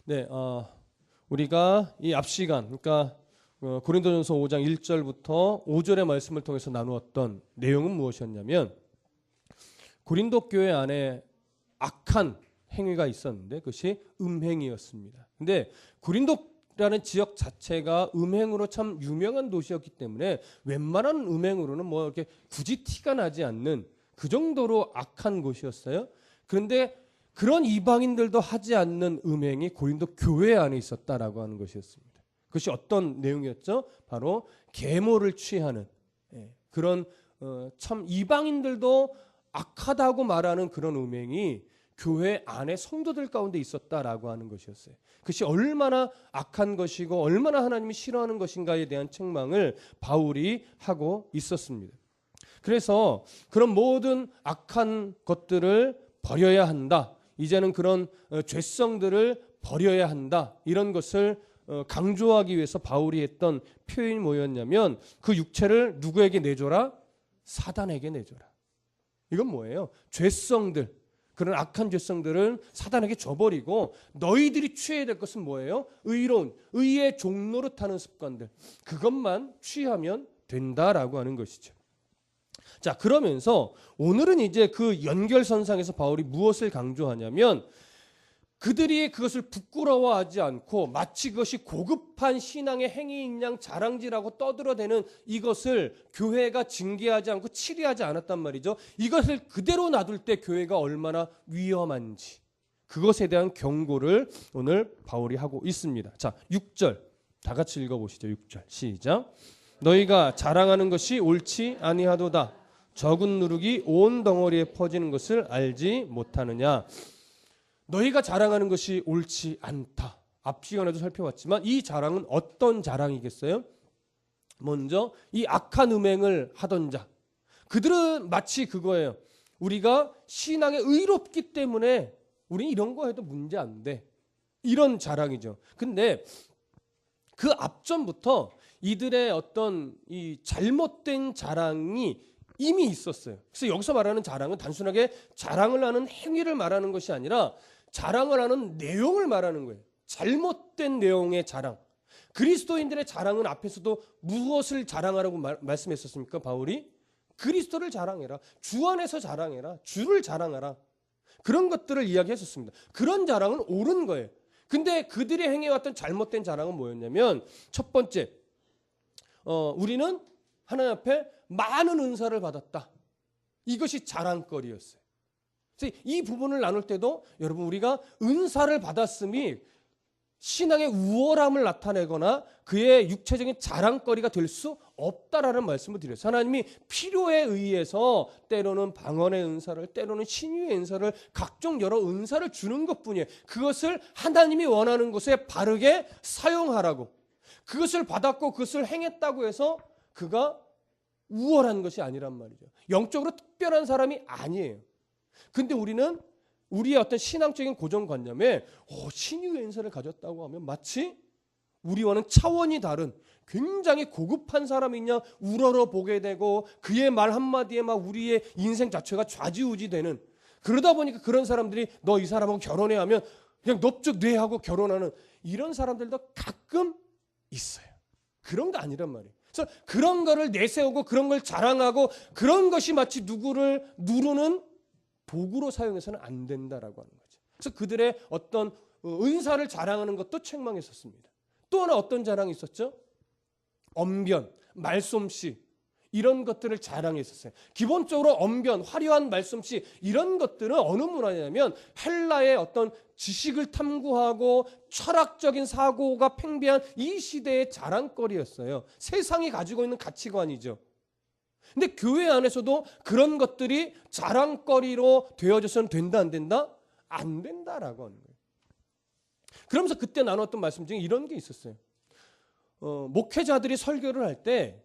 네, 우리가 이 앞 시간, 그러니까 고린도전서 5장 1절부터 5절의 말씀을 통해서 나누었던 내용은 무엇이었냐면 고린도 교회 안에 악한 행위가 있었는데 그것이 음행이었습니다. 근데 고린도라는 지역 자체가 음행으로 참 유명한 도시였기 때문에 웬만한 음행으로는 뭐 이렇게 굳이 티가 나지 않는 그 정도로 악한 곳이었어요. 그런데 그런 이방인들도 하지 않는 음행이 고린도 교회 안에 있었다라고 하는 것이었습니다. 그것이 어떤 내용이었죠? 바로 계모를 취하는 그런 참 이방인들도 악하다고 말하는 그런 음행이 교회 안에 성도들 가운데 있었다라고 하는 것이었어요. 그것이 얼마나 악한 것이고 얼마나 하나님이 싫어하는 것인가에 대한 책망을 바울이 하고 있었습니다. 그래서 그런 모든 악한 것들을 버려야 한다. 이제는 그런 죄성들을 버려야 한다. 이런 것을 강조하기 위해서 바울이 했던 표현이 뭐였냐면 그 육체를 누구에게 내줘라? 사단에게 내줘라. 이건 뭐예요? 죄성들, 그런 악한 죄성들은 사단에게 줘버리고 너희들이 취해야 될 것은 뭐예요? 의로운, 의의 종로로 타는 습관들. 그것만 취하면 된다라고 하는 것이죠. 자, 그러면서 오늘은 이제 그 연결선상에서 바울이 무엇을 강조하냐면 그들이 그것을 부끄러워하지 않고 마치 그것이 고급한 신앙의 행위인 양 자랑질하고 떠들어대는 이것을 교회가 징계하지 않고 치리하지 않았단 말이죠. 이것을 그대로 놔둘 때 교회가 얼마나 위험한지 그것에 대한 경고를 오늘 바울이 하고 있습니다. 자, 6절 다 같이 읽어보시죠. 6절 시작. 너희가 자랑하는 것이 옳지 아니하도다. 적은 누룩이 온 덩어리에 퍼지는 것을 알지 못하느냐. 너희가 자랑하는 것이 옳지 않다. 앞 시간에도 살펴봤지만 이 자랑은 어떤 자랑이겠어요? 먼저 이 악한 음행을 하던 자. 그들은 마치 그거예요. 우리가 신앙에 의롭기 때문에 우리는 이런 거 해도 문제 안 돼. 이런 자랑이죠. 근데 그 앞전부터 이들의 어떤 이 잘못된 자랑이 이미 있었어요. 그래서 여기서 말하는 자랑은 단순하게 자랑을 하는 행위를 말하는 것이 아니라 자랑을 하는 내용을 말하는 거예요. 잘못된 내용의 자랑. 그리스도인들의 자랑은 앞에서도 무엇을 자랑하라고 말씀했었습니까? 바울이 그리스도를 자랑해라. 주 안에서 자랑해라. 주를 자랑하라. 그런 것들을 이야기했었습니다. 그런 자랑은 옳은 거예요. 근데 그들이 행해왔던 잘못된 자랑은 뭐였냐면 첫 번째, 우리는 하나님 앞에 많은 은사를 받았다. 이것이 자랑거리였어요. 그래서 이 부분을 나눌 때도 여러분 우리가 은사를 받았음이 신앙의 우월함을 나타내거나 그의 육체적인 자랑거리가 될 수 없다라는 말씀을 드렸어요. 하나님이 필요에 의해서 때로는 방언의 은사를 때로는 신유의 은사를 각종 여러 은사를 주는 것뿐이에요. 그것을 하나님이 원하는 곳에 바르게 사용하라고. 그것을 받았고 그것을 행했다고 해서 그가 우월한 것이 아니란 말이죠. 영적으로 특별한 사람이 아니에요. 근데 우리는 우리의 어떤 신앙적인 고정관념에 신유의 은사를 가졌다고 하면 마치 우리와는 차원이 다른 굉장히 고급한 사람이냐 우러러 보게 되고 그의 말 한마디에 막 우리의 인생 자체가 좌지우지되는, 그러다 보니까 그런 사람들이 너 이 사람하고 결혼해 하면 그냥 넙죽 뇌하고 결혼하는 이런 사람들도 가끔 있어요. 그런 거 아니란 말이에요. 그래서 그런 거를 내세우고 그런 걸 자랑하고 그런 것이 마치 누구를 누르는 도구로 사용해서는 안 된다라고 하는 거죠. 그래서 그들의 어떤 은사를 자랑하는 것도 책망했었습니다. 또 하나 어떤 자랑이 있었죠? 언변, 말솜씨 이런 것들을 자랑했었어요. 기본적으로 언변, 화려한 말솜씨 이런 것들은 어느 문화냐면 헬라의 어떤 지식을 탐구하고 철학적인 사고가 팽배한 이 시대의 자랑거리였어요. 세상이 가지고 있는 가치관이죠. 근데 교회 안에서도 그런 것들이 자랑거리로 되어져서는 된다 안 된다? 안 된다라고 하는 거예요. 그러면서 그때 나눴던 말씀 중에 이런 게 있었어요. 목회자들이 설교를 할 때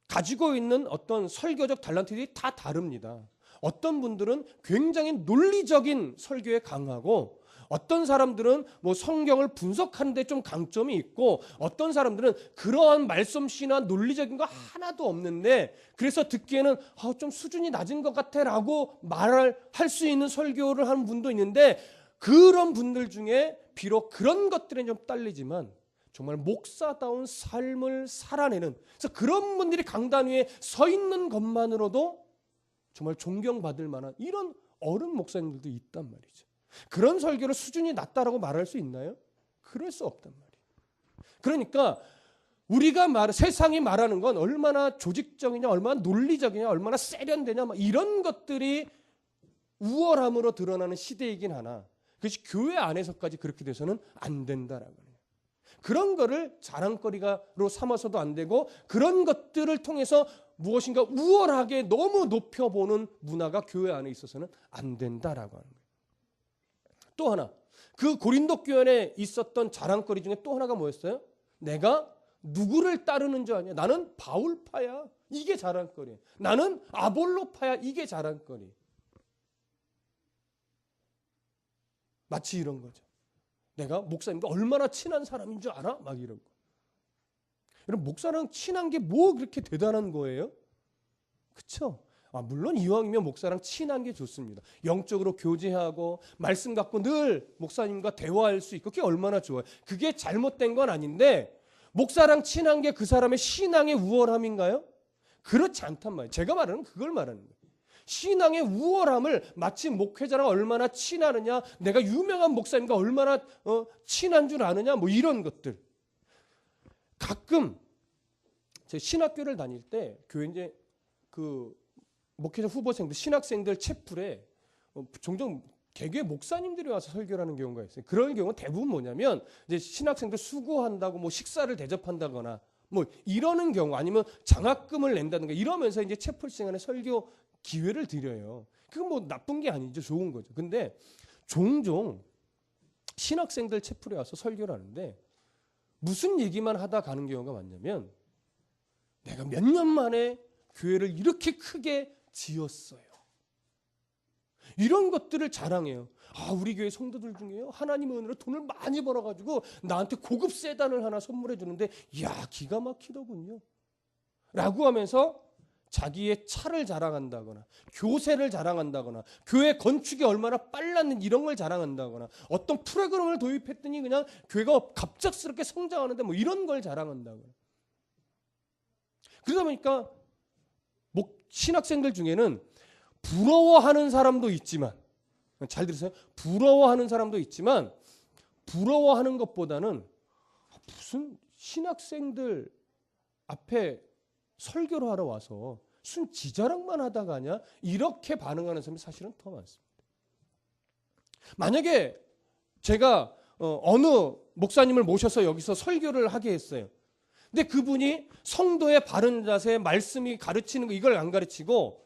가지고 있는 어떤 설교적 달란트들이 다 다릅니다. 어떤 분들은 굉장히 논리적인 설교에 강하고 어떤 사람들은 뭐 성경을 분석하는 데 좀 강점이 있고 어떤 사람들은 그러한 말솜씨나 논리적인 거 하나도 없는데 그래서 듣기에는 좀 수준이 낮은 것 같아 라고 말을 할 수 있는 설교를 하는 분도 있는데 그런 분들 중에 비록 그런 것들에 좀 딸리지만 정말 목사다운 삶을 살아내는, 그래서 그런 분들이 강단 위에 서 있는 것만으로도 정말 존경받을 만한 이런 어른 목사님들도 있단 말이죠. 그런 설교를 수준이 낮다라고 말할 수 있나요? 그럴 수 없단 말이에요. 그러니까 우리가 세상이 말하는 건 얼마나 조직적이냐, 얼마나 논리적이냐, 얼마나 세련되냐, 이런 것들이 우월함으로 드러나는 시대이긴 하나 그것이 교회 안에서까지 그렇게 돼서는 안 된다라고 해요. 그런 거를 자랑거리로 삼아서도 안 되고 그런 것들을 통해서 무엇인가 우월하게 너무 높여보는 문화가 교회 안에 있어서는 안 된다라고 하는 거예요. 또 하나, 그 고린도 교회 안에 있었던 자랑거리 중에 또 하나가 뭐였어요? 내가 누구를 따르는 줄 아냐? 나는 바울파야. 이게 자랑거리예요. 나는 아볼로파야. 이게 자랑거리. 마치 이런 거죠. 내가 목사님과 얼마나 친한 사람인 줄 알아? 막 이런 거. 여러분, 목사랑 친한 게 뭐 그렇게 대단한 거예요? 그렇죠? 물론 이왕이면 목사랑 친한 게 좋습니다. 영적으로 교제하고 말씀 갖고 늘 목사님과 대화할 수 있고 그게 얼마나 좋아요. 그게 잘못된 건 아닌데 목사랑 친한 게 그 사람의 신앙의 우월함인가요? 그렇지 않단 말이에요. 제가 말하는 그걸 말하는 거예요. 신앙의 우월함을 마치 목회자랑 얼마나 친하느냐, 내가 유명한 목사님과 얼마나 친한 줄 아느냐, 뭐 이런 것들. 가끔 제 신학교를 다닐 때 교회 이제 그 목회자 후보생들, 신학생들 채플에 종종 개교회 목사님들이 와서 설교를 하는 경우가 있어요. 그런 경우는 대부분 뭐냐면 이제 신학생들 수고한다고 뭐 식사를 대접한다거나 뭐 이러는 경우, 아니면 장학금을 낸다든가 이러면서 이제 채플 시간에 설교 기회를 드려요. 그건 뭐 나쁜 게 아니죠. 좋은 거죠. 근데 종종 신학생들 채플에 와서 설교를 하는데 무슨 얘기만 하다 가는 경우가 많냐면 내가 몇 년 만에 교회를 이렇게 크게 지었어요. 이런 것들을 자랑해요. 우리 교회 성도들 중에요, 하나님의 은혜로 돈을 많이 벌어가지고 나한테 고급 세단을 하나 선물해 주는데 기가 막히더군요. 라고 하면서 자기의 차를 자랑한다거나 교세를 자랑한다거나 교회 건축이 얼마나 빨랐는지 이런 걸 자랑한다거나 어떤 프로그램을 도입했더니 그냥 교회가 갑작스럽게 성장하는데 뭐 이런 걸 자랑한다거나. 그러다 보니까 신학생들 중에는 부러워하는 사람도 있지만, 잘 들으세요? 부러워하는 사람도 있지만 부러워하는 것보다는 무슨 신학생들 앞에 설교를 하러 와서 순 지자랑만 하다 가냐? 이렇게 반응하는 사람이 사실은 더 많습니다. 만약에 제가 어느 목사님을 모셔서 여기서 설교를 하게 했어요. 근데 그분이 성도의 바른 자세, 말씀이 가르치는 거 이걸 안 가르치고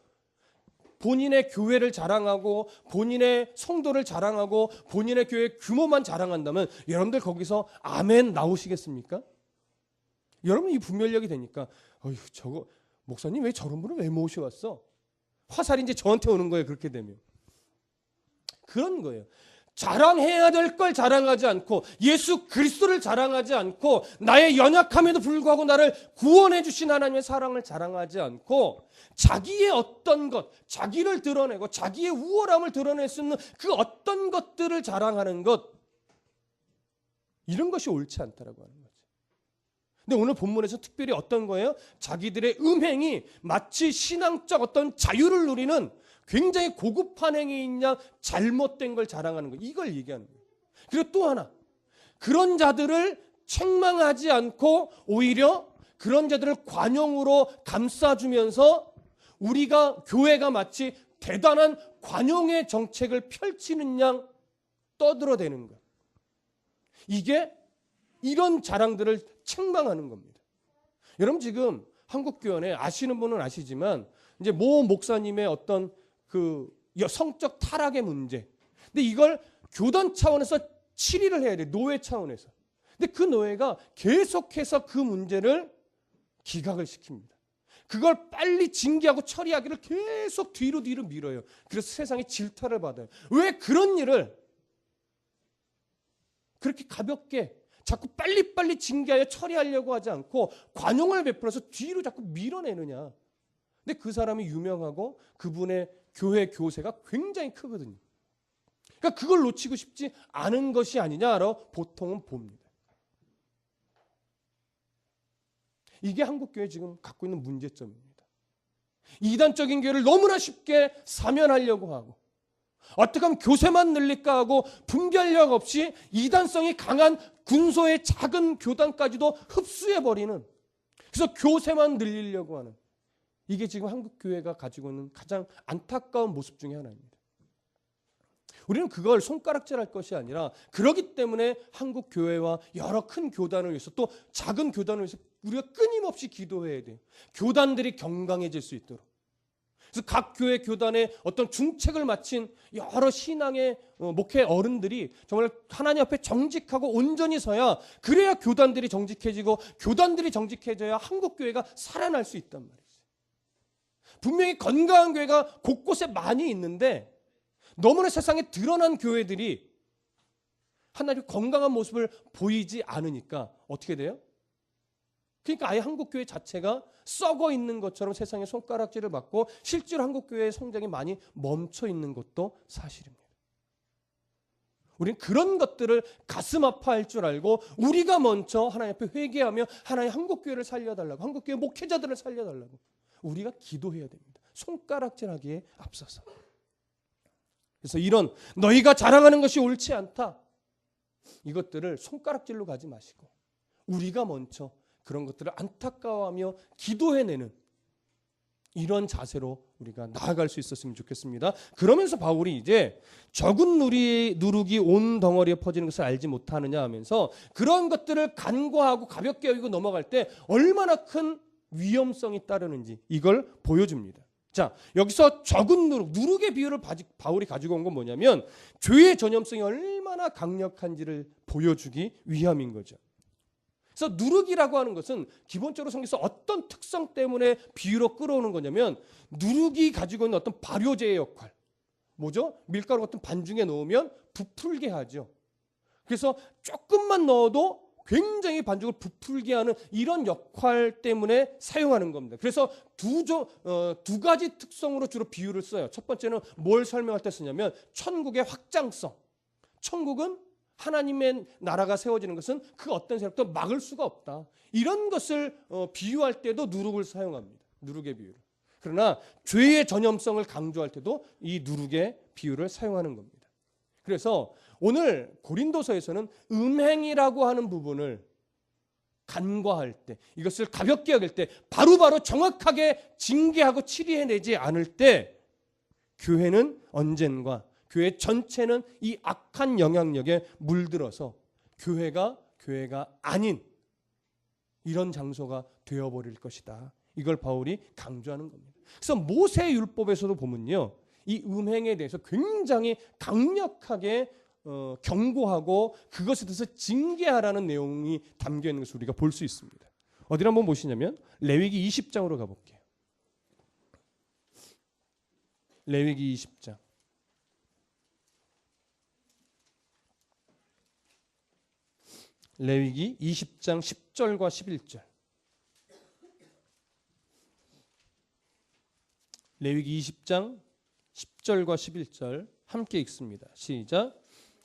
본인의 교회를 자랑하고 본인의 성도를 자랑하고 본인의 교회 규모만 자랑한다면 여러분들 거기서 아멘 나오시겠습니까? 여러분 이 분별력이 되니까 저거 목사님 왜 저런 분을 왜 모셔왔어? 화살이 이제 저한테 오는 거예요. 그렇게 되면. 그런 거예요. 자랑해야 될 걸 자랑하지 않고 예수 그리스도를 자랑하지 않고 나의 연약함에도 불구하고 나를 구원해 주신 하나님의 사랑을 자랑하지 않고 자기의 어떤 것, 자기를 드러내고 자기의 우월함을 드러낼 수 있는 그 어떤 것들을 자랑하는 것, 이런 것이 옳지 않다라고 하는 거죠. 근데 오늘 본문에서 특별히 어떤 거예요? 자기들의 음행이 마치 신앙적 어떤 자유를 누리는 굉장히 고급한 행위인 양 잘못된 걸 자랑하는 거, 이걸 얘기하는 거예요. 그리고 또 하나, 그런 자들을 책망하지 않고 오히려 그런 자들을 관용으로 감싸주면서 우리가 교회가 마치 대단한 관용의 정책을 펼치는 양 떠들어대는 것. 이게 이런 자랑들을 책망하는 겁니다. 여러분 지금 한국교회에 아시는 분은 아시지만 이제 모 목사님의 어떤 그 성적 타락의 문제. 근데 이걸 교단 차원에서 치리를 해야 돼. 노회 차원에서. 근데 그 노회가 계속해서 그 문제를 기각을 시킵니다. 그걸 빨리 징계하고 처리하기를 계속 뒤로 밀어요. 그래서 세상이 질타를 받아요. 왜 그런 일을 그렇게 가볍게 자꾸 빨리빨리 징계하여 처리하려고 하지 않고 관용을 베풀어서 뒤로 자꾸 밀어내느냐. 근데 그 사람이 유명하고 그분의 교회 교세가 굉장히 크거든요. 그러니까 그걸 놓치고 싶지 않은 것이 아니냐라고 보통은 봅니다. 이게 한국교회 지금 갖고 있는 문제점입니다. 이단적인 교회를 너무나 쉽게 사면하려고 하고, 어떻게 하면 교세만 늘릴까 하고 분별력 없이 이단성이 강한 군소의 작은 교단까지도 흡수해버리는, 그래서 교세만 늘리려고 하는, 이게 지금 한국교회가 가지고 있는 가장 안타까운 모습 중에 하나입니다. 우리는 그걸 손가락질할 것이 아니라, 그렇기 때문에 한국교회와 여러 큰 교단을 위해서, 또 작은 교단을 위해서 우리가 끊임없이 기도해야 돼요. 교단들이 건강해질 수 있도록. 그래서 각 교회 교단에 어떤 중책을 마친 여러 신앙의 목회 어른들이 정말 하나님 앞에 정직하고 온전히 서야, 그래야 교단들이 정직해지고, 교단들이 정직해져야 한국교회가 살아날 수 있단 말이죠. 분명히 건강한 교회가 곳곳에 많이 있는데, 너무나 세상에 드러난 교회들이 하나님 건강한 모습을 보이지 않으니까 어떻게 돼요? 그러니까 아예 한국교회 자체가 썩어 있는 것처럼 세상에 손가락질을 받고, 실제로 한국교회의 성장이 많이 멈춰 있는 것도 사실입니다. 우리는 그런 것들을 가슴 아파할 줄 알고, 우리가 먼저 하나님 앞에 회개하며 하나님 한국교회를 살려달라고, 한국교회 목회자들을 살려달라고 우리가 기도해야 됩니다. 손가락질하기에 앞서서. 그래서 이런 너희가 자랑하는 것이 옳지 않다, 이것들을 손가락질로 가지 마시고 우리가 먼저 그런 것들을 안타까워하며 기도해내는 이런 자세로 우리가 나아갈 수 있었으면 좋겠습니다. 그러면서 바울이 이제 적은 누룩이 온 덩어리에 퍼지는 것을 알지 못하느냐 하면서, 그런 것들을 간과하고 가볍게 여기고 넘어갈 때 얼마나 큰 위험성이 따르는지 이걸 보여줍니다. 자, 여기서 적은 누룩의 비유를 바울이 가지고 온 건 뭐냐면, 죄의 전염성이 얼마나 강력한지를 보여주기 위함인 거죠. 그래서 누룩이라고 하는 것은 기본적으로 성경에서 어떤 특성 때문에 비유로 끌어오는 거냐면, 누룩이 가지고 있는 어떤 발효제의 역할, 뭐죠? 밀가루 같은 반죽에 넣으면 부풀게 하죠. 그래서 조금만 넣어도 굉장히 반죽을 부풀게 하는 이런 역할 때문에 사용하는 겁니다. 그래서 두 가지 특성으로 주로 비유를 써요. 첫 번째는 뭘 설명할 때 쓰냐면, 천국의 확장성. 천국은 하나님의 나라가 세워지는 것은 그 어떤 세력도 막을 수가 없다, 이런 것을 비유할 때도 누룩을 사용합니다. 누룩의 비유를. 그러나 죄의 전염성을 강조할 때도 이 누룩의 비유를 사용하는 겁니다. 그래서 오늘 고린도서에서는 음행이라고 하는 부분을 간과할 때, 이것을 가볍게 여길 때, 바로바로 정확하게 징계하고 치리해내지 않을 때, 교회는 언젠가, 교회 전체는 이 악한 영향력에 물들어서 교회가 아닌 이런 장소가 되어버릴 것이다, 이걸 바울이 강조하는 겁니다. 그래서 모세율법에서도 보면요, 이 음행에 대해서 굉장히 강력하게 경고하고 그것에 대해서 징계하라는 내용이 담겨 있는 것을 우리가 볼 수 있습니다. 어디를 한번 보시냐면 레위기 20장으로 가볼게요. 레위기 20장. 레위기 20장 10절과 11절. 레위기 20장 10절과 11절 함께 읽습니다. 시작.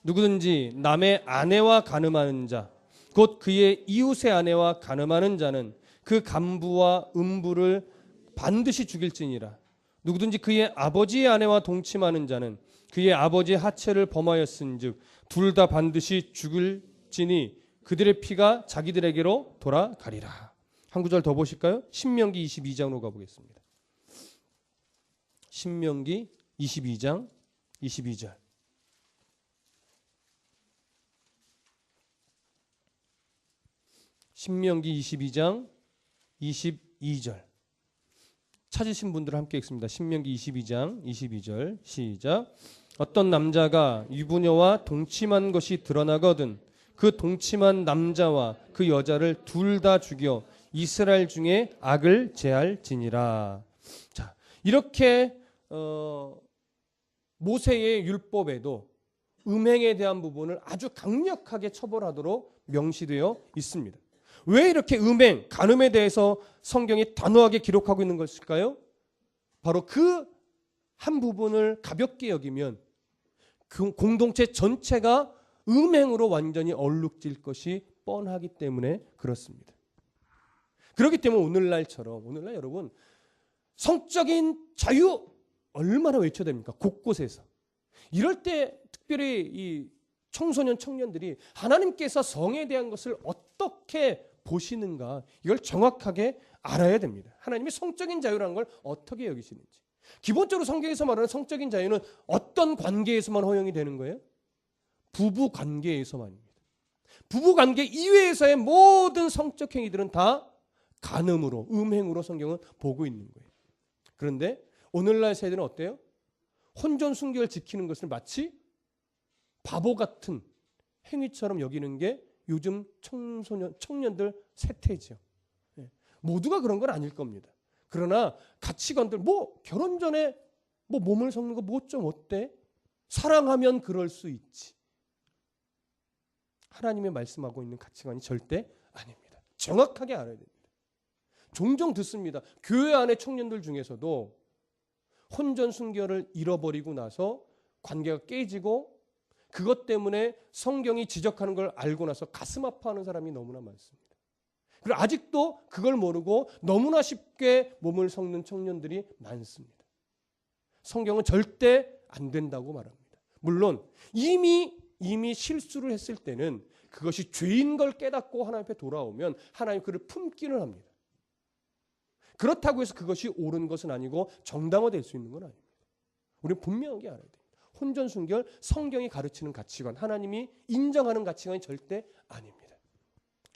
누구든지 남의 아내와 간음하는 자, 곧 그의 이웃의 아내와 간음하는 자는 그 간부와 음부를 반드시 죽일지니라. 누구든지 그의 아버지의 아내와 동침하는 자는 그의 아버지의 하체를 범하였은즉 둘 다 반드시 죽을지니 그들의 피가 자기들에게로 돌아가리라. 한 구절 더 보실까요? 신명기 22장으로 가보겠습니다. 신명기 22장 22절. 신명기 22장 22절. 찾으신 분들 함께 읽습니다. 신명기 22장 22절 시작. 어떤 남자가 유부녀와 동침한 것이 드러나거든 그 동침한 남자와 그 여자를 둘 다 죽여 이스라엘 중에 악을 제할지니라. 자, 이렇게 모세의 율법에도 음행에 대한 부분을 아주 강력하게 처벌하도록 명시되어 있습니다. 왜 이렇게 음행, 간음에 대해서 성경이 단호하게 기록하고 있는 것일까요? 바로 그 한 부분을 가볍게 여기면 그 공동체 전체가 음행으로 완전히 얼룩질 것이 뻔하기 때문에 그렇습니다. 그렇기 때문에 오늘날 여러분 성적인 자유 얼마나 외쳐야 됩니까? 곳곳에서. 이럴 때 특별히 이 청소년 청년들이 하나님께서 성에 대한 것을 어떻게 보시는가 이걸 정확하게 알아야 됩니다. 하나님이 성적인 자유라는 걸 어떻게 여기시는지. 기본적으로 성경에서 말하는 성적인 자유는 어떤 관계에서만 허용이 되는 거예요? 부부 관계에서만입니다. 부부 관계 이외에서의 모든 성적 행위들은 다 간음으로, 음행으로 성경은 보고 있는 거예요. 그런데 오늘날 세대는 어때요? 혼전 순결을 지키는 것을 마치 바보 같은 행위처럼 여기는 게 요즘 청년들 세태죠. 모두가 그런 건 아닐 겁니다. 그러나 가치관들 결혼 전에 몸을 섞는 거 좀 어때? 사랑하면 그럴 수 있지. 하나님의 말씀하고 있는 가치관이 절대 아닙니다. 정확하게 알아야 됩니다. 종종 듣습니다. 교회 안의 청년들 중에서도 혼전 순결을 잃어버리고 나서 관계가 깨지고 그것 때문에 성경이 지적하는 걸 알고 나서 가슴 아파하는 사람이 너무나 많습니다. 그리고 아직도 그걸 모르고 너무나 쉽게 몸을 섞는 청년들이 많습니다. 성경은 절대 안 된다고 말합니다. 물론 이미 실수를 했을 때는 그것이 죄인 걸 깨닫고 하나님 앞에 돌아오면 하나님 그를 품기는 합니다. 그렇다고 해서 그것이 옳은 것은 아니고 정당화될 수 있는 건 아닙니다. 우리는 분명하게 알아야 됩니다. 혼전 순결 성경이 가르치는 가치관, 하나님이 인정하는 가치관이 절대 아닙니다.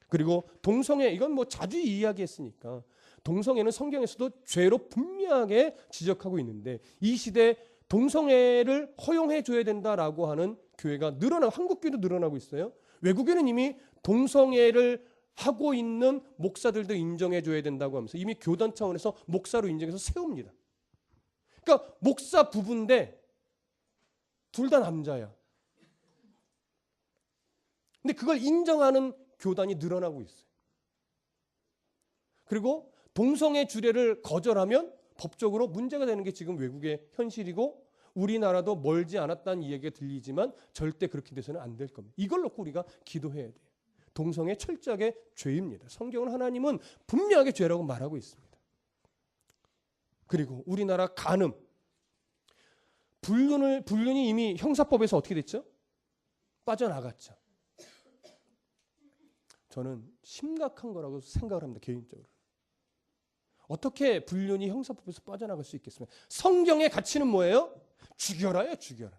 그리고 동성애, 이건 자주 이야기했으니까 동성애는 성경에서도 죄로 분명하게 지적하고 있는데 이 시대에 동성애를 허용해 줘야 된다라고 하는 교회가 한국 교회도 늘어나고 있어요. 외국에는 이미 동성애를 하고 있는 목사들도 인정해 줘야 된다고 하면서 이미 교단 차원에서 목사로 인정해서 세웁니다. 그러니까 목사 부부인데 둘 다 남자야. 근데 그걸 인정하는 교단이 늘어나고 있어요. 그리고 동성애 주례를 거절하면 법적으로 문제가 되는 게 지금 외국의 현실이고 우리나라도 멀지 않았다는 이야기가 들리지만 절대 그렇게 돼서는 안 될 겁니다. 이걸 놓고 우리가 기도해야 돼요. 동성애 철저하게 죄입니다. 성경은 하나님은 분명하게 죄라고 말하고 있습니다. 그리고 우리나라 간음, 불륜이 이미 형사법에서 어떻게 됐죠? 빠져나갔죠. 저는 심각한 거라고 생각을 합니다. 개인적으로. 어떻게 불륜이 형사법에서 빠져나갈 수 있겠습니까? 성경의 가치는 뭐예요? 죽여라요, 죽여라.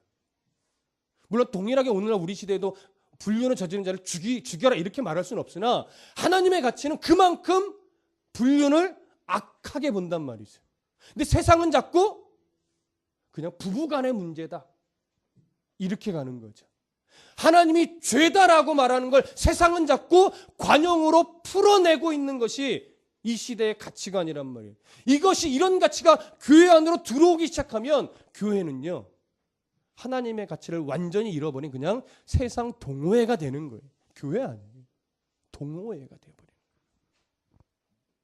물론 동일하게 오늘날 우리 시대에도 불륜을 저지른 자를 죽여라 이렇게 말할 수는 없으나 하나님의 가치는 그만큼 불륜을 악하게 본단 말이죠. 근데 세상은 자꾸 그냥 부부간의 문제다 이렇게 가는 거죠. 하나님이 죄다라고 말하는 걸 세상은 자꾸 관용으로 풀어내고 있는 것이 이 시대의 가치관이란 말이에요. 이런 가치가 교회 안으로 들어오기 시작하면 교회는요 하나님의 가치를 완전히 잃어버린 그냥 세상 동호회가 되는 거예요. 교회 아니에요. 동호회가 되어버려요.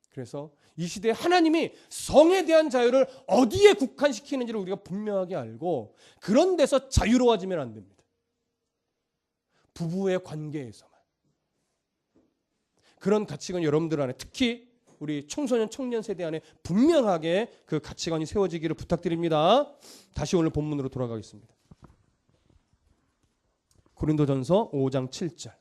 그래서 이 시대에 하나님이 성에 대한 자유를 어디에 국한시키는지를 우리가 분명하게 알고 그런 데서 자유로워지면 안 됩니다. 부부의 관계에서만. 그런 가치관 여러분들 안에 특히 우리 청소년 청년 세대 안에 분명하게 그 가치관이 세워지기를 부탁드립니다. 다시 오늘 본문으로 돌아가겠습니다. 고린도전서 5장 7절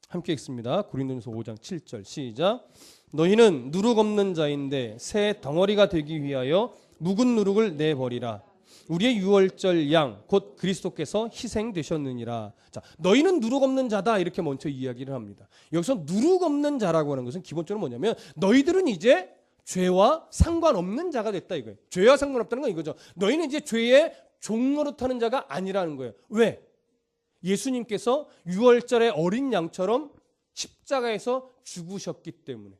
함께 읽습니다. 고린도전서 5장 7절 시작. 너희는 누룩 없는 자인데 새 덩어리가 되기 위하여 묵은 누룩을 내버리라. 우리의 유월절 양 곧 그리스도께서 희생되셨느니라. 자, 너희는 누룩 없는 자다 이렇게 먼저 이야기를 합니다. 여기서 누룩 없는 자라고 하는 것은 기본적으로 뭐냐면 너희들은 이제 죄와 상관없는 자가 됐다 이거예요. 죄와 상관없다는 건 이거죠. 너희는 이제 죄의 종노릇하는 자가 아니라는 거예요. 왜? 예수님께서 유월절의 어린 양처럼 십자가에서 죽으셨기 때문에.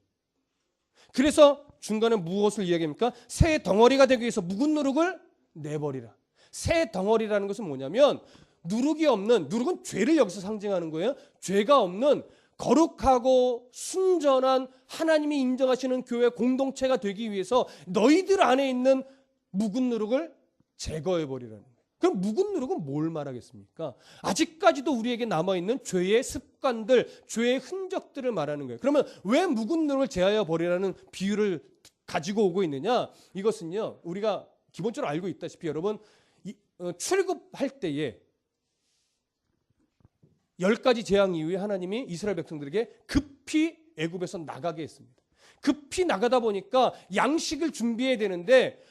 그래서 중간에 무엇을 이야기합니까? 새 덩어리가 되기 위해서 묵은 누룩을 내버리라. 새 덩어리라는 것은 뭐냐면 누룩은 죄를 여기서 상징하는 거예요. 죄가 없는 거룩하고 순전한 하나님이 인정하시는 교회 공동체가 되기 위해서 너희들 안에 있는 묵은 누룩을 제거해버리라는 거예요. 그럼 묵은 누룩은 뭘 말하겠습니까? 아직까지도 우리에게 남아있는 죄의 습관들, 죄의 흔적들을 말하는 거예요. 그러면 왜 묵은 누룩을 제하여 버리라는 비유를 가지고 오고 있느냐? 이것은요, 우리가 기본적으로 알고 있다시피 여러분, 출애굽할 때에 10가지 재앙 이후에 하나님이 이스라엘 백성들에게 급히 애굽에서 나가게 했습니다. 급히 나가다 보니까 양식을 준비해야 되는데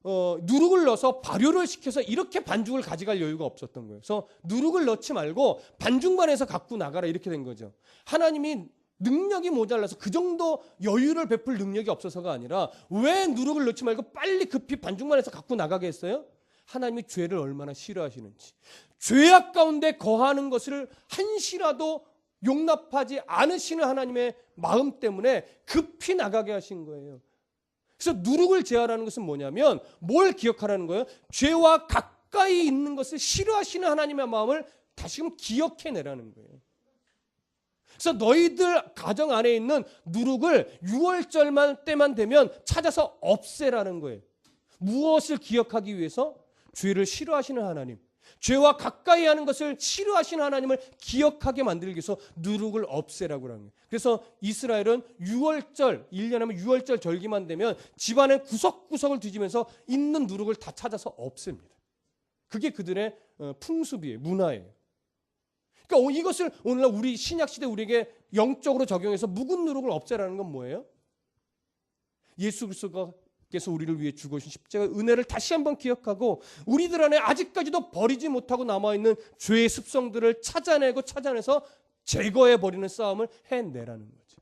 누룩을 넣어서 발효를 시켜서 이렇게 반죽을 가져갈 여유가 없었던 거예요. 그래서 누룩을 넣지 말고 반죽만 해서 갖고 나가라 이렇게 된 거죠. 하나님이 능력이 모자라서 그 정도 여유를 베풀 능력이 없어서가 아니라 왜 누룩을 넣지 말고 빨리 급히 반죽만 해서 갖고 나가게 했어요? 하나님이 죄를 얼마나 싫어하시는지, 죄악 가운데 거하는 것을 한시라도 용납하지 않으시는 하나님의 마음 때문에 급히 나가게 하신 거예요. 그래서 누룩을 제하라는 것은 뭐냐면 뭘 기억하라는 거예요? 죄와 가까이 있는 것을 싫어하시는 하나님의 마음을 다시금 기억해내라는 거예요. 그래서 너희들 가정 안에 있는 누룩을 6월절 때만 되면 찾아서 없애라는 거예요. 무엇을 기억하기 위해서? 죄를 싫어하시는 하나님, 죄와 가까이 하는 것을 싫어하시는 하나님을 기억하게 만들기 위해서 누룩을 없애라고 하는 거예요. 그래서 이스라엘은 6월절, 1년에 하면 6월절 절기만 되면 집안의 구석구석을 뒤지면서 있는 누룩을 다 찾아서 없앱니다. 그게 그들의 풍습이에요. 문화예요. 그러니까 이것을 오늘날 우리 신약시대 우리에게 영적으로 적용해서 묵은 누룩을 없애라는 건 뭐예요? 예수 그리스도께서 우리를 위해 죽으신 십자가 은혜를 다시 한번 기억하고 우리들 안에 아직까지도 버리지 못하고 남아있는 죄의 습성들을 찾아내서 제거해버리는 싸움을 해내라는 거죠.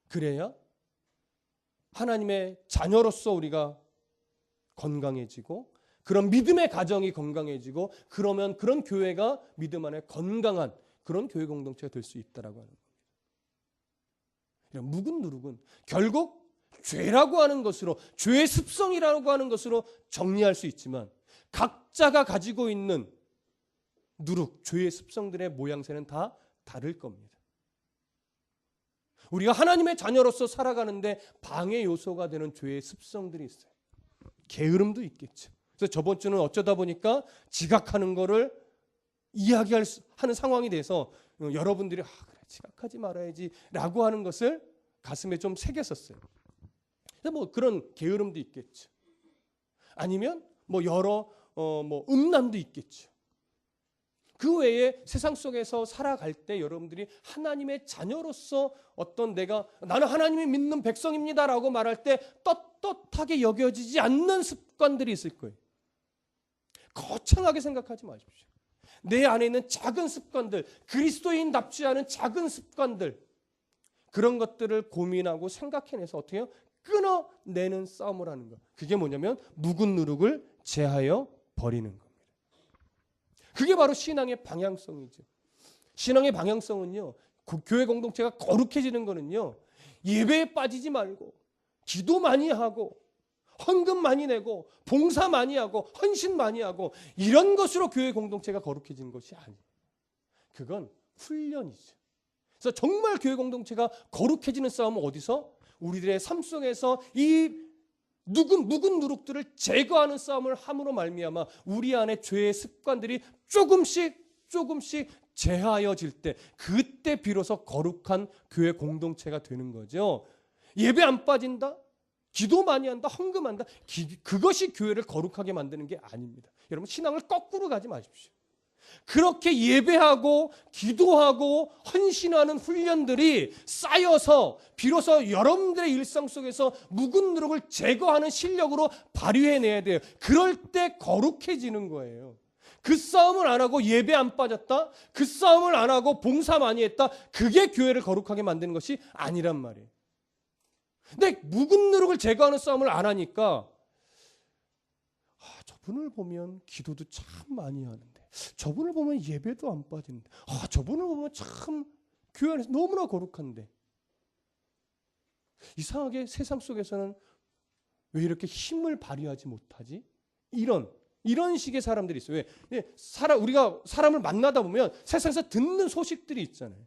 그래야 하나님의 자녀로서 우리가 건강해지고 그런 믿음의 가정이 건강해지고 그러면 그런 교회가 믿음 안에 건강한 그런 교회 공동체가 될 수 있다라고 하는 겁니다. 묵은 누룩은 결국 죄라고 하는 것으로, 죄의 습성이라고 하는 것으로 정리할 수 있지만 각자가 가지고 있는 누룩, 죄의 습성들의 모양새는 다 다를 겁니다. 우리가 하나님의 자녀로서 살아가는데 방해 요소가 되는 죄의 습성들이 있어요. 게으름도 있겠죠. 그래서 저번 주는 어쩌다 보니까 지각하는 거를 하는 상황이 돼서 여러분들이 그래, 지각하지 말아야지 라고 하는 것을 가슴에 좀 새겼었어요. 뭐 그런 게으름도 있겠죠. 아니면 뭐 여러 음란도 있겠죠. 그 외에 세상 속에서 살아갈 때 여러분들이 하나님의 자녀로서 나는 하나님이 믿는 백성입니다라고 말할 때 떳떳하게 여겨지지 않는 습관들이 있을 거예요. 거창하게 생각하지 마십시오. 내 안에 있는 작은 습관들, 그리스도인답지 않은 작은 습관들, 그런 것들을 고민하고 생각해내서 어떻게 해요? 끊어내는 싸움을 하는 것. 그게 뭐냐면 묵은 누룩을 제하여 버리는 겁니다. 그게 바로 신앙의 방향성이죠. 신앙의 방향성은요, 교회 공동체가 거룩해지는 거는요, 예배에 빠지지 말고 기도 많이 하고 헌금 많이 내고 봉사 많이 하고 헌신 많이 하고 이런 것으로 교회 공동체가 거룩해지는 것이 아니에요. 그건 훈련이죠. 그래서 정말 교회 공동체가 거룩해지는 싸움은 어디서? 우리들의 삶 속에서 이 묵은 누룩들을 제거하는 싸움을 함으로 말미암아 우리 안에 죄의 습관들이 조금씩 제하여질 때, 그때 비로소 거룩한 교회 공동체가 되는 거죠. 예배 안 빠진다? 기도 많이 한다? 헌금한다? 그것이 교회를 거룩하게 만드는 게 아닙니다. 여러분, 신앙을 거꾸로 가지 마십시오. 그렇게 예배하고 기도하고 헌신하는 훈련들이 쌓여서 비로소 여러분들의 일상 속에서 묵은 누룩을 제거하는 실력으로 발휘해내야 돼요. 그럴 때 거룩해지는 거예요. 그 싸움을 안 하고 예배 안 빠졌다? 그 싸움을 안 하고 봉사 많이 했다? 그게 교회를 거룩하게 만드는 것이 아니란 말이에요. 근데 묵은 누룩을 제거하는 싸움을 안 하니까 저분을 보면 기도도 참 많이 하는데, 저분을 보면 예배도 안 빠지는데, 저분을 보면 참 교회 안에서 너무나 거룩한데, 이상하게 세상 속에서는 왜 이렇게 힘을 발휘하지 못하지? 이런 식의 사람들이 있어요. 왜? 우리가 사람을 만나다 보면 세상에서 듣는 소식들이 있잖아요.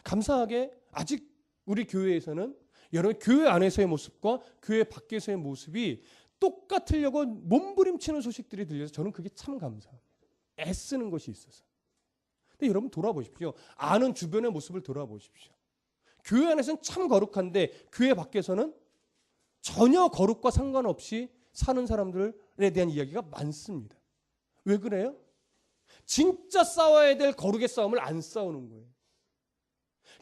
감사하게 아직 우리 교회에서는 여러분 교회 안에서의 모습과 교회 밖에서의 모습이 똑같으려고 몸부림치는 소식들이 들려서 저는 그게 참 감사합니다. 애쓰는 것이 있어서. 근데 여러분 돌아보십시오. 아는 주변의 모습을 돌아보십시오. 교회 안에서는 참 거룩한데 교회 밖에서는 전혀 거룩과 상관없이 사는 사람들에 대한 이야기가 많습니다. 왜 그래요? 진짜 싸워야 될 거룩의 싸움을 안 싸우는 거예요.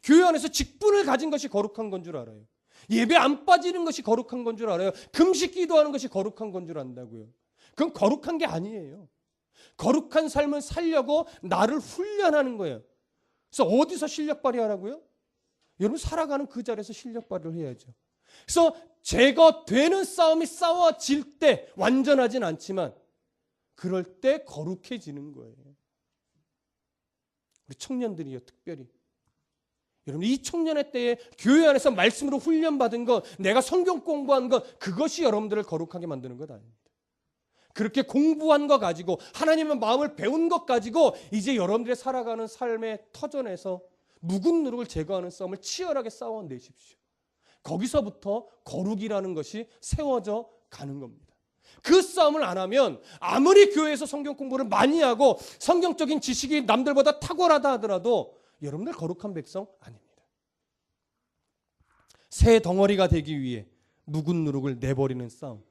교회 안에서 직분을 가진 것이 거룩한 건 줄 알아요. 예배 안 빠지는 것이 거룩한 건 줄 알아요. 금식 기도하는 것이 거룩한 건 줄 안다고요. 그건 거룩한 게 아니에요. 거룩한 삶을 살려고 나를 훈련하는 거예요. 그래서 어디서 실력 발휘하라고요? 여러분 살아가는 그 자리에서 실력 발휘를 해야죠. 그래서 제거되는 싸움이 싸워질 때 완전하진 않지만 그럴 때 거룩해지는 거예요. 우리 청년들이요 특별히. 여러분 이 청년의 때에 교회 안에서 말씀으로 훈련받은 것, 내가 성경 공부한 것, 그것이 여러분들을 거룩하게 만드는 것 아닙니다. 그렇게 공부한 것 가지고 하나님의 마음을 배운 것 가지고 이제 여러분들의 살아가는 삶의 터전에서 묵은 누룩을 제거하는 싸움을 치열하게 싸워내십시오. 거기서부터 거룩이라는 것이 세워져 가는 겁니다. 그 싸움을 안 하면 아무리 교회에서 성경 공부를 많이 하고 성경적인 지식이 남들보다 탁월하다 하더라도 여러분들 거룩한 백성 아닙니다. 새 덩어리가 되기 위해 묵은 누룩을 내버리는 싸움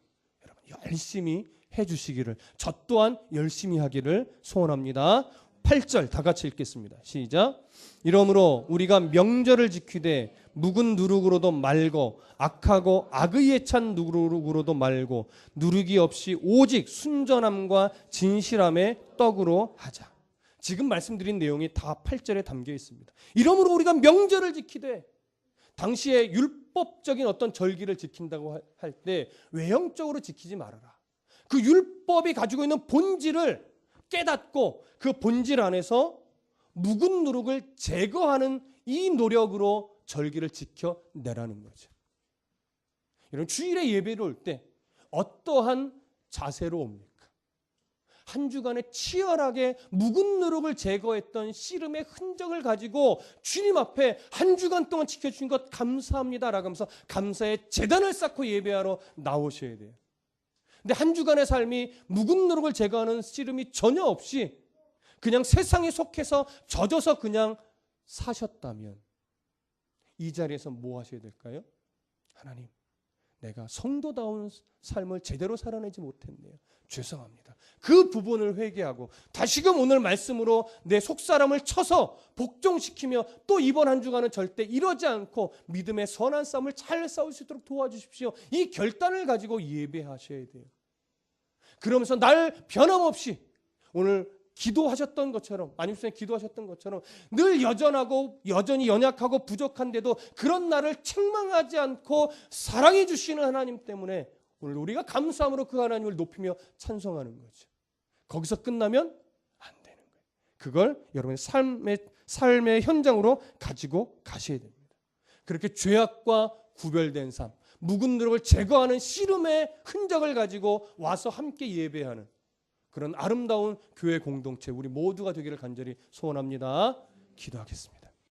여러분 열심히 해주시기를 저 또한 열심히 하기를 소원합니다. 8절 다 같이 읽겠습니다. 시작. 이러므로 우리가 명절을 지키되 묵은 누룩으로도 말고 악하고 악의에 찬 누룩으로도 말고 누룩이 없이 오직 순전함과 진실함의 떡으로 하자. 지금 말씀드린 내용이 다 8절에 담겨 있습니다. 이러므로 우리가 명절을 지키되 당시에 율법적인 어떤 절기를 지킨다고 할 때 외형적으로 지키지 말아라. 그 율법이 가지고 있는 본질을 깨닫고 그 본질 안에서 묵은 누룩을 제거하는 이 노력으로 절기를 지켜내라는 거죠. 여러분 주일에 예배를 올 때 어떠한 자세로 옵니까? 한 주간에 치열하게 묵은 누룩을 제거했던 씨름의 흔적을 가지고 주님 앞에 한 주간 동안 지켜주신 것 감사합니다 라고 하면서 감사의 제단을 쌓고 예배하러 나오셔야 돼요. 근데 한 주간의 삶이 묵은 누룩을 제거하는 씨름이 전혀 없이 그냥 세상에 속해서 젖어서 그냥 사셨다면 이 자리에서 뭐 하셔야 될까요? 하나님, 내가 성도다운 삶을 제대로 살아내지 못했네요. 죄송합니다. 그 부분을 회개하고 다시금 오늘 말씀으로 내 속사람을 쳐서 복종시키며 또 이번 한 주간은 절대 이러지 않고 믿음의 선한 싸움을 잘 싸울 수 있도록 도와주십시오. 이 결단을 가지고 예배하셔야 돼요. 그러면서 날 변함없이 오늘 기도하셨던 것처럼 안입수에 기도하셨던 것처럼 늘 여전히 연약하고 부족한데도 그런 나를 책망하지 않고 사랑해 주시는 하나님 때문에 오늘 우리가 감사함으로 그 하나님을 높이며 찬송하는 거죠. 거기서 끝나면 안 되는 거예요. 그걸 여러분의 삶의 현장으로 가지고 가셔야 됩니다. 그렇게 죄악과 구별된 삶, 묵은 누룩을 제거하는 씨름의 흔적을 가지고 와서 함께 예배하는 그런 아름다운 교회 공동체 우리 모두가 되기를 간절히 소원합니다. 기도하겠습니다.